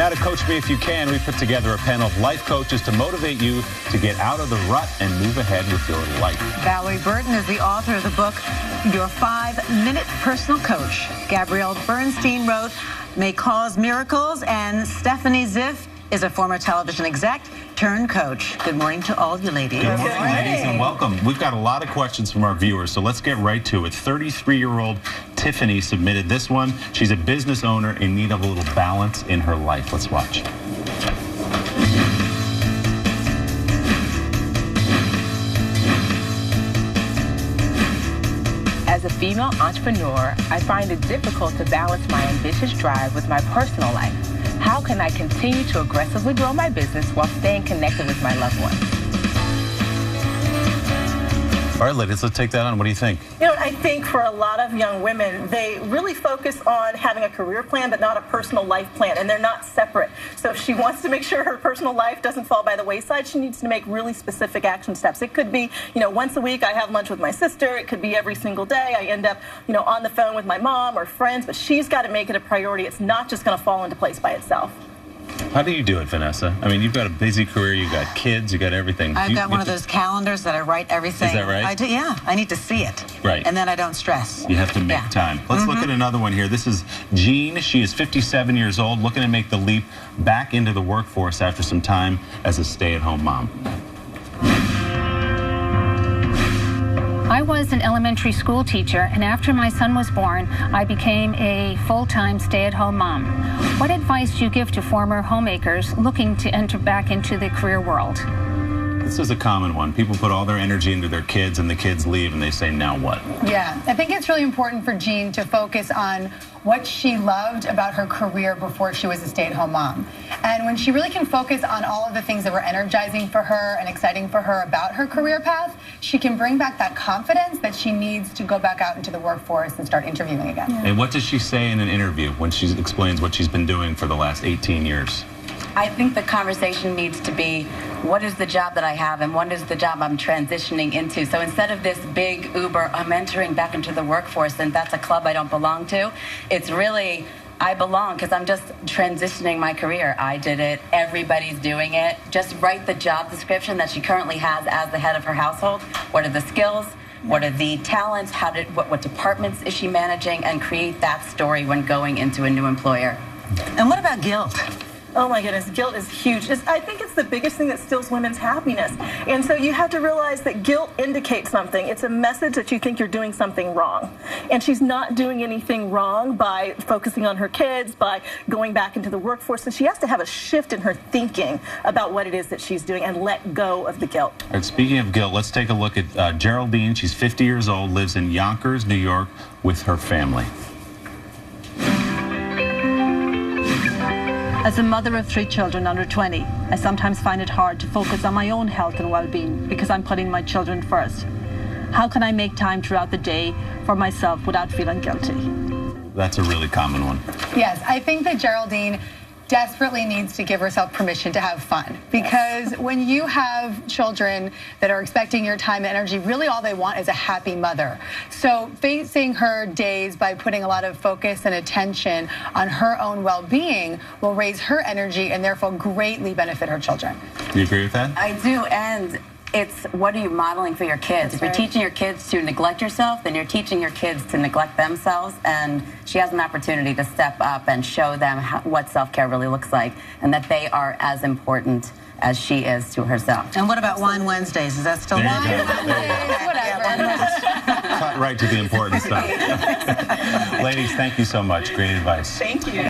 Now to Coach Me If You Can, we put together a panel of life coaches to motivate you to get out of the rut and move ahead with your life. Valerie Burton is the author of the book, Your 5-Minute Personal Coach. Gabrielle Bernstein wrote, May Cause Miracles, and Stephanie Ziff is a former television exec turned coach. Good morning to all you ladies. Good morning, ladies, and welcome. We've got a lot of questions from our viewers, so let's get right to it. 33-year-old Tiffany submitted this one. She's a business owner in need of a little balance in her life. Let's watch. As a female entrepreneur, I find it difficult to balance my ambitious drive with my personal life. How can I continue to aggressively grow my business while staying connected with my loved ones? All right, ladies, let's take that on. What do you think? You know, I think for a lot of young women, they really focus on having a career plan, but not a personal life plan, and they're not separate. So if she wants to make sure her personal life doesn't fall by the wayside, she needs to make really specific action steps. It could be, you know, once a week I have lunch with my sister. It could be every single day. I end up, you know, on the phone with my mom or friends, but she's got to make it a priority. It's not just going to fall into place by itself. How do you do it, Vanessa? I mean, you've got a busy career, you've got kids, you've got everything. I've got one of those calendars that I write everything. Is that right? I do, yeah. I need to see it. Right. And then I don't stress. You have to make time. Let's look at another one here. This is Jean. She is 57 years old, looking to make the leap back into the workforce after some time as a stay-at-home mom. I was an elementary school teacher, and after my son was born, I became a full-time stay-at-home mom. What advice do you give to former homemakers looking to enter back into the career world? This is a common one. People put all their energy into their kids, and the kids leave, and they say, now what? Yeah, I think it's really important for Jean to focus on what she loved about her career before she was a stay-at-home mom. And when she really can focus on all of the things that were energizing for her and exciting for her about her career path, she can bring back that confidence that she needs to go back out into the workforce and start interviewing again. Yeah. And what does she say in an interview when she explains what she's been doing for the last 18 years? I think the conversation needs to be, what is the job that I have and what is the job I'm transitioning into? So instead of this big Uber, I'm entering back into the workforce and that's a club I don't belong to, it's really, I belong because I'm just transitioning my career. I did it. Everybody's doing it. Just write the job description that she currently has as the head of her household. What are the skills? What are the talents? What departments is she managing? And create that story when going into a new employer. And what about guilt? Oh my goodness, guilt is huge. I think it's the biggest thing that steals women's happiness. And so you have to realize that guilt indicates something. It's a message that you think you're doing something wrong. And she's not doing anything wrong by focusing on her kids, by going back into the workforce. So she has to have a shift in her thinking about what it is that she's doing and let go of the guilt. All right, speaking of guilt, let's take a look at Geraldine. She's 50 years old, lives in Yonkers, New York with her family. As a mother of 3 children under 20, I sometimes find it hard to focus on my own health and well-being because I'm putting my children first. How can I make time throughout the day for myself without feeling guilty? That's a really common one. Yes, I think that Geraldine desperately needs to give herself permission to have fun, because when you have children that are expecting your time and energy, really all they want is a happy mother. So facing her days by putting a lot of focus and attention on her own well-being will raise her energy and therefore greatly benefit her children. Do you agree with that? I do, and it's what are you modeling for your kids? If you're teaching your kids to neglect yourself, then you're teaching your kids to neglect themselves, and she has an opportunity to step up and show them what self-care really looks like and that they are as important as she is to herself. And what about Wine Wednesdays? Is that still There Wine you go. Wednesdays? Whatever. Cut right to the important stuff. Ladies, thank you so much. Great advice. Thank you.